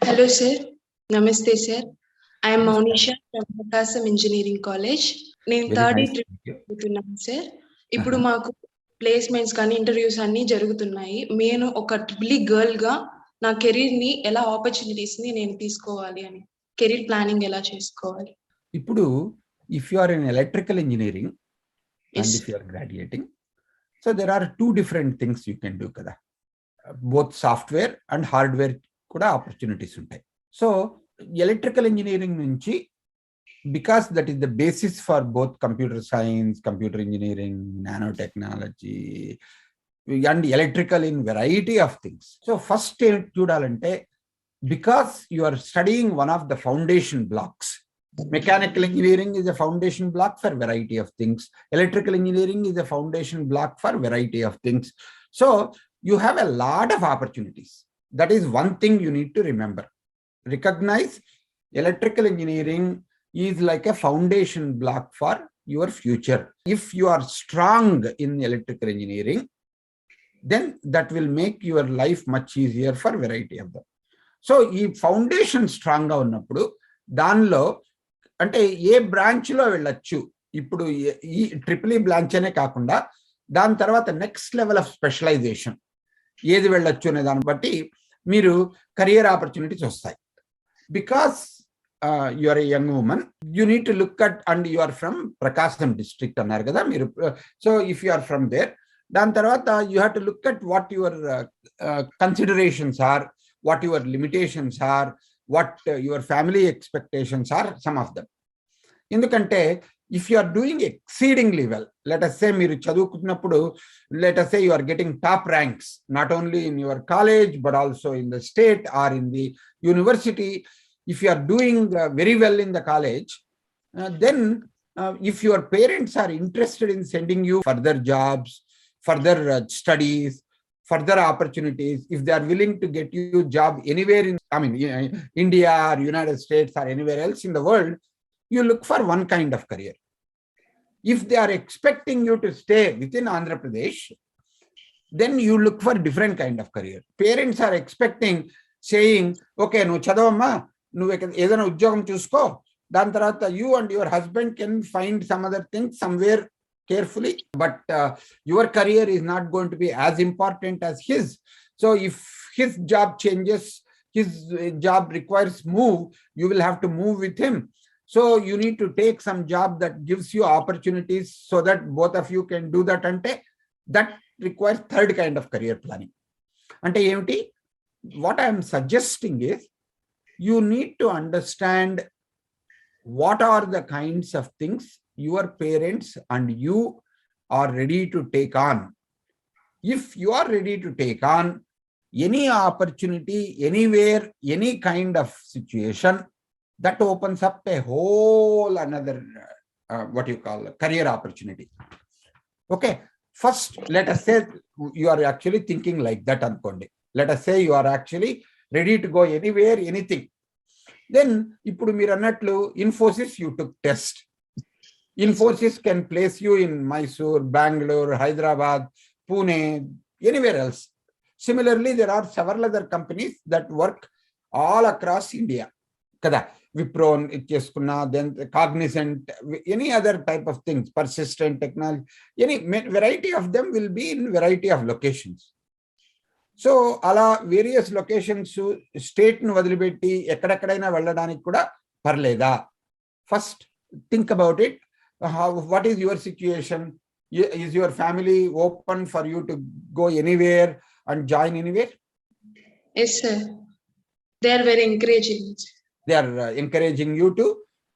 Hello, sir. Namaste, sir. I am Maunisha from Prakasam Engineering College. నేను third చదువుతున్నాను sir. ఇప్పుడు మాకు placements కానీ ఇంటర్వ్యూస్ అన్ని జరుగుతున్నాయి. నేను ఒక ట్రిపుల్ గర్ల్ గా నా కెరీర్ ని ఎలా ఆపర్చునిటీస్ ని నేను తీసుకోవాలి అని కెరీర్ ప్లానింగ్ ఎలా చేసుకోవాలి? ఇప్పుడు if you are in electrical engineering and if you are graduating, so there are two different things you can do kada. Both software and hardware kuda opportunities untai. So electrical engineering nunchi, because that is the basis for both computer science, computer engineering, nanotechnology and electrical in variety of things. So first chudalante, because you are studying one of the foundation blocks. Mechanical engineering is a foundation block for variety of things. Electrical engineering is a foundation block for variety of things. So you have a lot of opportunities. That is one thing you need to remember. Recognize electrical engineering is like a foundation block for your future. If you are strong in electrical engineering, then that will make your life much easier for variety of them. So ఈ foundation strong గా ఉన్నప్పుడు దానిలో అంటే ఏ branch లో వెళ్ళొచ్చు, ఇప్పుడు ఈ triple E branch అనే కాకుండా దాని తర్వాత నెక్స్ట్ లెవెల్ ఆఫ్ స్పెషలైజేషన్ ఏది వెళ్ళొచ్చు అనే దాన్ని బట్టి మీరు కెరియర్ ఆపర్చునిటీస్ వస్తాయి. Because you are a young woman, you need to look at, and you are from Prakasam district అన్నారు కదా మీరు. So if you are from there, దాని తర్వాత you have to look at what your considerations are, what your limitations are, what your family expectations are, some of them. Endukante if you are doing exceedingly well, let us say మీరు చదువుకున్నప్పుడు, let us say you are getting top ranks not only in your college but also in the state or in the university. If you are doing very well in the college, then if your parents are interested in sending you further jobs, further studies, further opportunities, if they are willing to get you job anywhere in, India or United States or anywhere else in the world, you look for one kind of career. If they are expecting you to stay within Andhra Pradesh, then you look for different kind of career. Parents are expecting, saying, okay, nu chadavamma, nu edana udyogam chusko, dan tarvata you and your husband can find some other thing somewhere carefully, but your career is not going to be as important as his. So if his job changes, his job requires move, you will have to move with him. So you need to take some job that gives you opportunities so that both of you can do that. Ante that requires third kind of career planning. Ante emti, what I am suggesting is you need to understand what are the kinds of things your parents and you are ready to take on. If you are ready to take on any opportunity, anywhere, any kind of situation, that opens up a whole another, what you call career opportunity. Okay, first let us say you are actually thinking like that, ankondi. Let us say you are actually ready to go anywhere, anything. Then ippudu meer annatlu Infosys, you took test. Infosys can place you in Mysore, Bangalore, Hyderabad, Pune, anywhere else. Similarly, there are several other companies that work all across India. Kada Wipro icheskunna, then Cognizant, any other type of things, Persistent Technology, any variety of them will be in variety of locations. So ala various locations, state nu vadilipetti ekkadakadaina velladaniki kuda parleda. First think about it. What is your situation? Is your family open for you to go anywhere and join anywhere? Yes, sir. They are very encouraging. They are encouraging you to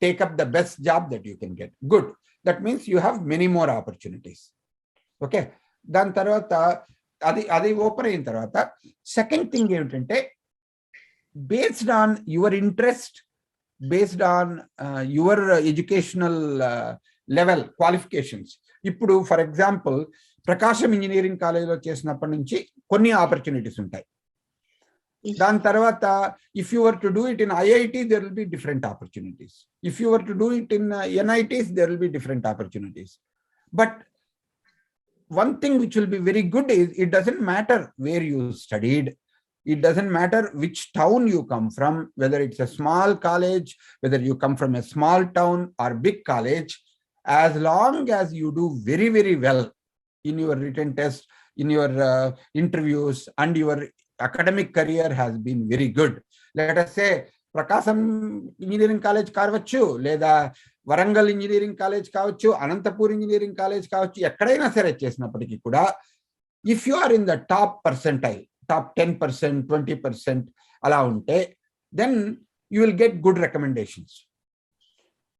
take up the best job that you can get. Good. That means you have many more opportunities. Okay. Dan tarvata adi open ayin tarvata second thing entante, based on your interest, based on your educational level, qualifications. ఇప్పుడు for example Prakasam engineering కాలేజ్లో చేసినప్పటి నుంచి కొన్ని opportunities ఉంటాయి. దాని తర్వాత if you were to do it in IIT, there will be different opportunities. If you were to do it in NITs, there will be different opportunities. But one thing which will be very good is it doesn't matter where you studied, It doesn't matter which town you come from, whether it's a small college, whether you come from a small town or big college, as long as you do very, very well in your written test, in your interviews, and your academic career has been very good. Let us say, Prakasam Engineering College Karvachu, Leda Warangal Engineering College Kauchu, Anantapur Engineering College Kauchu, Ekkadaina sare chesinappatiki kuda, if you are in the top percentile, top 10%, 20% ala unte, then you will get good recommendations.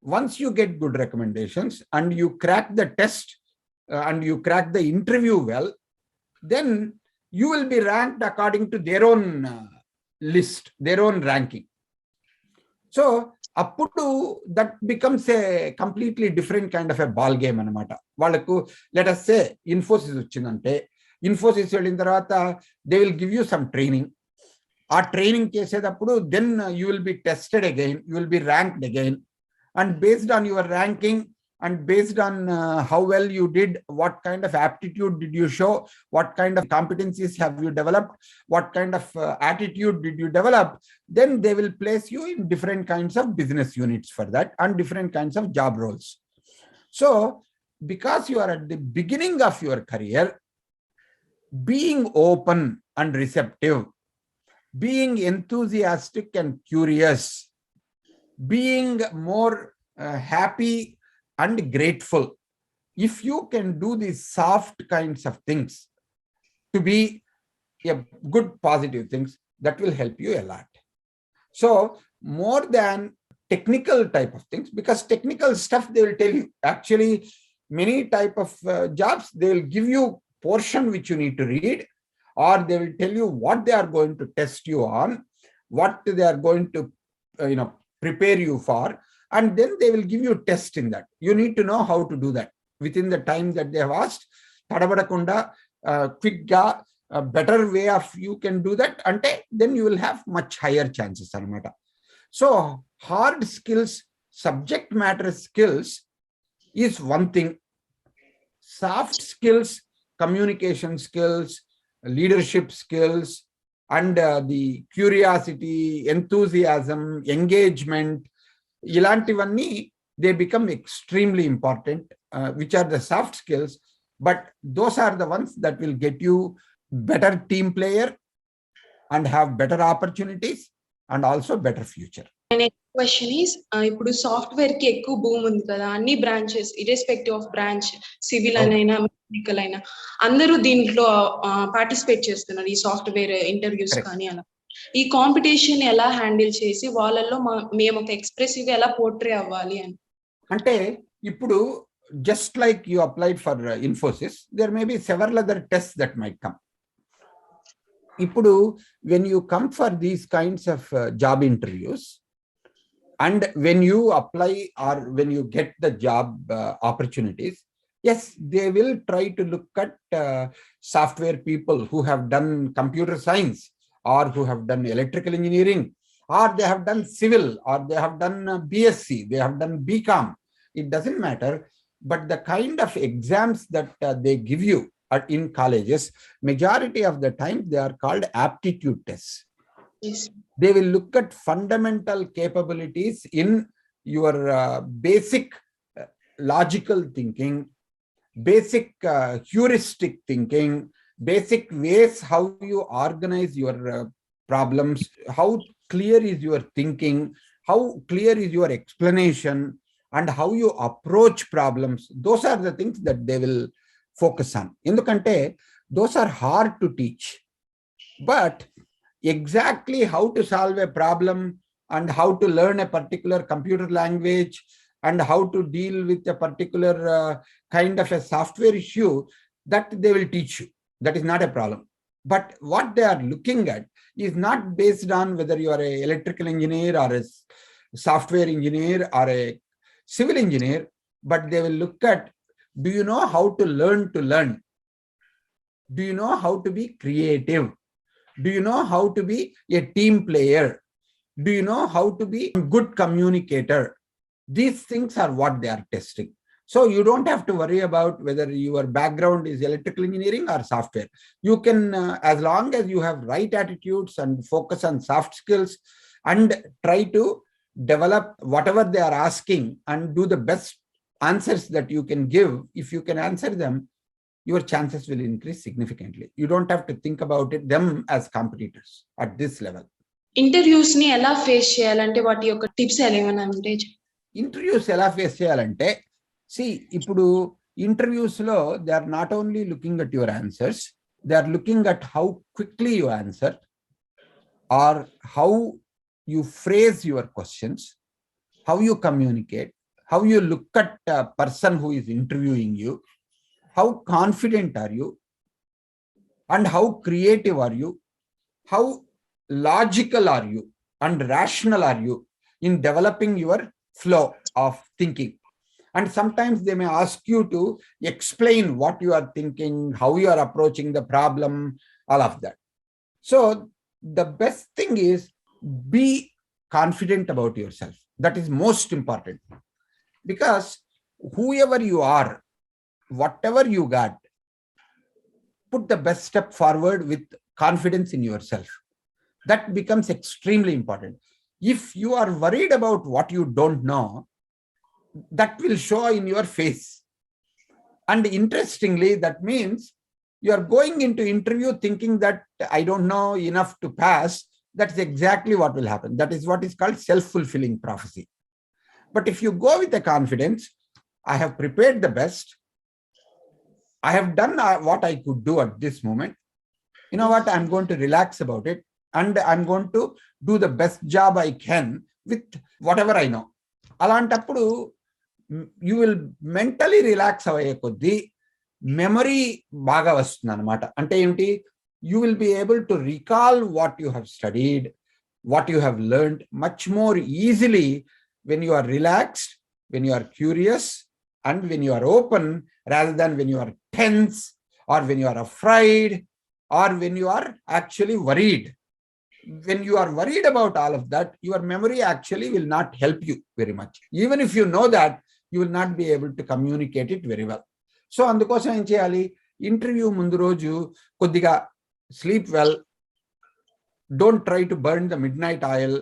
Once you get good recommendations and you crack the test and you crack the interview well, then you will be ranked according to their own list, their own ranking. So that becomes a completely different kind of a ball game anamata. Valaku, let us say, Infosys vachindante, Infosys velin tarvata they will give you some training. Our training chesedappudu, then you will be tested again, you will be ranked again, and based on your ranking and based on how well you did, what kind of aptitude did you show, what kind of competencies have you developed, what kind of attitude did you develop, then they will place you in different kinds of business units for that and different kinds of job roles. So because you are at the beginning of your career, being open and receptive, being enthusiastic and curious, being more happy and grateful, if you can do these soft kinds of things to be good positive things, that will help you a lot. So more than technical type of things, because technical stuff they will tell you, actually many type of jobs, they will give you portion which you need to read, or they will tell you what they are going to test you on, what they are going to prepare you for, and then they will give you test in that. You need to know how to do that within the time that they have asked. Tadabadakunda, quick, a better way of you can do that, and then you will have much higher chances. So hard skills, subject matter skills is one thing. Soft skills, communication skills, leadership skills, and the curiosity, enthusiasm, engagement, ilantivanni, they become extremely important, which are the soft skills, but those are the ones that will get you better team player and have better opportunities and also better future. My next question is, ఇప్పుడు software కి ఎక్కువ boom ఉంది కదా, అన్ని branches irrespective of branch, civil అయినా mechanical అయినా అందరూ దీంట్లో పార్టిసిపేట్ చేస్తున్నారు, ఈ సాఫ్ట్వేర్ ఇంటర్వ్యూస్ కానీ అలా. ఈ కాంపిటీషన్ ఎలా హ్యాండిల్ చేసి వాళ్ళల్లో మేము ఒక ఎక్స్ప్రెసివ్ గా ఎలా పోర్ట్రే అవ్వాలి అని అంటే, ఇప్పుడు just like you applied for Infosys, there may be several other tests that might come. Ipudu, when you come for these kinds of job interviews, and when you apply or when you get the job opportunities, yes, they will try to look at software people who have done computer science, or who have done electrical engineering, or they have done civil, or they have done BSc, they have done BCom. It doesn't matter, but the kind of exams that they give you in colleges, majority of the time they are called aptitude tests. Yes. They will look at fundamental capabilities in your basic logical thinking, basic heuristic thinking, basic ways how you organize your problems, how clear is your thinking, how clear is your explanation, and how you approach problems. Those are the things that they will focus on. Endukante those are hard to teach, but exactly how to solve a problem and how to learn a particular computer language and how to deal with a particular kind of a software issue, that they will teach you. That is not a problem. But what they are looking at is not based on whether you are an electrical engineer or a software engineer or a civil engineer, but they will look at, do you know how to learn to learn? Do you know how to be creative? Do you know how to be a team player? Do you know how to be a good communicator? These things are what they are testing. So you don't have to worry about whether your background is electrical engineering or software. You can, as long as you have right attitudes and focus on soft skills and try to develop whatever they are asking and do the best answers that you can give, if you can answer them, your chances will increase significantly. You don't have to think about them as competitors at this level. Interviews ని ఎలా face చేయాలంటే వాటి యొక్క tips ఏమైనా ఉంటే? Interviews ఎలా face చేయాలంటే, ఇప్పుడు ఇంటర్వ్యూస్ లో they are not only looking at your answers, they are looking at how quickly you answer or how you phrase your questions, how you communicate, how you look at a person who is interviewing you, how confident are you, and how creative are you, how logical are you and rational are you in developing your flow of thinking. And sometimes they may ask you to explain what you are thinking, how you are approaching the problem, all of that. So the best thing is be confident about yourself. That is most important, because whoever you are, whatever you got, put the best step forward with confidence in yourself. That becomes extremely important. If you are worried about what you don't know, that will show in your face. And interestingly, that means you are going into interview thinking that I don't know enough to pass. That's exactly what will happen. That is what is called self-fulfilling prophecy. But if you go with the confidence, I have prepared the best, I have done what I could do at this moment, you know what, I'm going to relax about it, and I'm going to do the best job I can with whatever I know. Alantappudu you will mentally relax avaye koddi memory baga vastundi anamata. Ante enti, you will be able to recall what you have studied, what you have learned much more easily when you are relaxed, when you are curious, and when you are open, rather than when you are tense or when you are afraid or when you are actually worried. When you are worried about all of that, your memory actually will not help you very much. Even if you know that, you will not be able to communicate it very well. So అందుకోసం ఏం చేయాలి, interview ముందు రోజు కొద్దిగా sleep well, don't try to burn the midnight oil,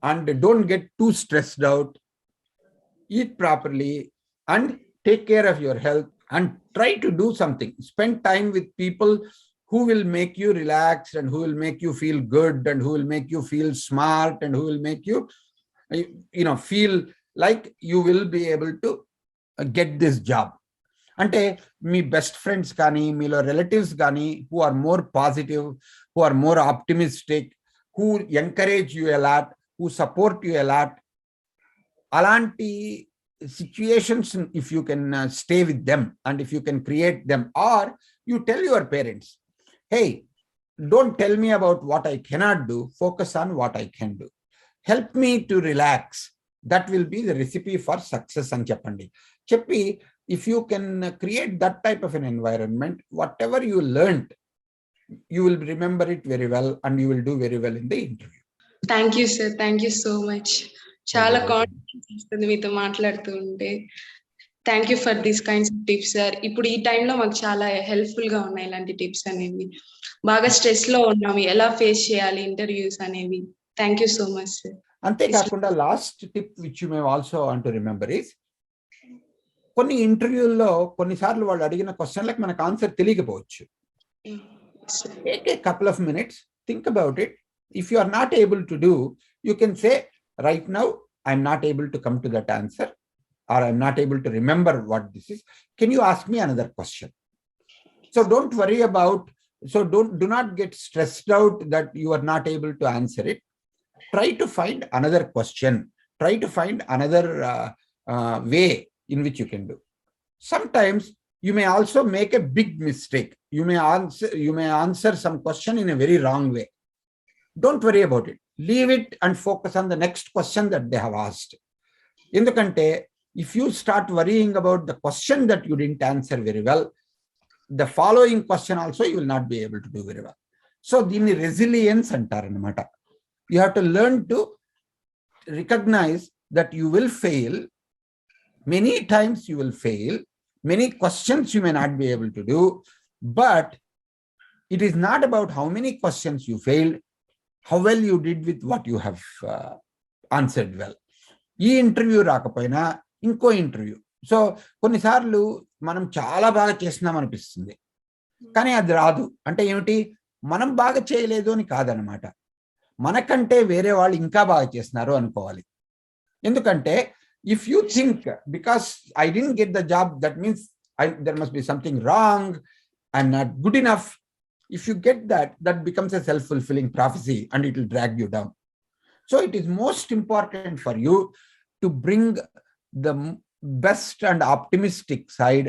and don't get too stressed out, eat properly and take care of your health, and try to do something. Spend time with people who will make you relaxed and who will make you feel good and who will make you feel smart and who will make you feel like you will be able to get this job. అంటే మీ best friends కానీ మీలో relatives కానీ who are more positive, who are more optimistic, who encourage you a lot, who support you a lot, alanti situations, if you can stay with them and if you can create them, or you tell your parents, hey, don't tell me about what I cannot do, focus on what I can do, help me to relax. That will be the recipe for success అని చెప్పి if you can create that type of an environment, whatever you learned, you will remember it very well and you will do very well in the interview. Thank you, sir. Thank you so much. చాలా confidence ఇస్తుంది మీతో మాట్లాడుతూ ఉంటే. Thank you for these kinds of tips sir. ఇప్పుడు ఈ టైంలో మాకు చాలా హెల్ప్ఫుల్ గా ఉన్నాయి ఇలాంటి టిప్స్ అనేవి. బాగా స్ట్రెస్ లో ఉన్నాము, ఎలా ఫేస్ చేయాలి ఇంటర్వ్యూస్ అనేవి. Thank you so much sir. అంతేకాకుండా last tip which you may also want to remember is, కొన్ని ఇంటర్వ్యూల్లో కొన్నిసార్లు వాళ్ళు అడిగిన క్వశ్చన్లకు మనకు ఆన్సర్ తెలియకపోవచ్చు. Take a couple of minutes, think about it. If you are not able to do, you can say, right now I'm not able to come to that answer, or I'm not able to remember what this is. Can you ask me another question? So don't worry about, do not get stressed out that you are not able to answer it. Try to find another question. Try to find another way in which you can do. Sometimes you may also make a big mistake. You may answer some question in a very wrong way. Don't worry about it. Leave it and focus on the next question that they have asked. Endukante if you start worrying about the question that you didn't answer very well, the following question also you will not be able to do very well. So దీన్ని resilience అంటారన్నమాట. You have to learn to recognize that you will fail, Many times you will fail, many questions you may not be able to do, but it is not about how many questions you failed, how well you did with what you have answered well. ఈ interview రాకపోయినా ఇంకో interview. So కొన్నిసార్లు మనం చాలా బాగా చేస్తున్నాం అనిపిస్తుంది, కానీ అది రాదు. అంటే ఏమిటి, మనం బాగా చేయలేదు అని కాదనమాట, మనకంటే వేరే వాళ్ళు ఇంకా బాగా చేస్తున్నారు అనుకోవాలి. ఎందుకంటే if you think because I didn't get the job, that means there must be something wrong, I'm not good enough. If you get that, that becomes a self-fulfilling prophecy and it will drag you down. So it is most important for you to bring the best and optimistic side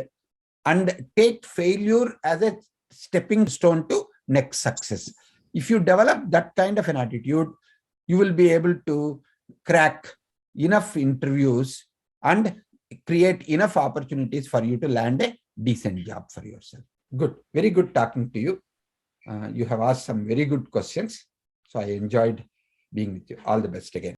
and take failure as a stepping stone to next success. If you develop that kind of an attitude, you will be able to crack enough interviews and create enough opportunities for you to land a decent job for yourself. Good. Very good talking to you. You have asked some very good questions. So I enjoyed being with you. All the best again.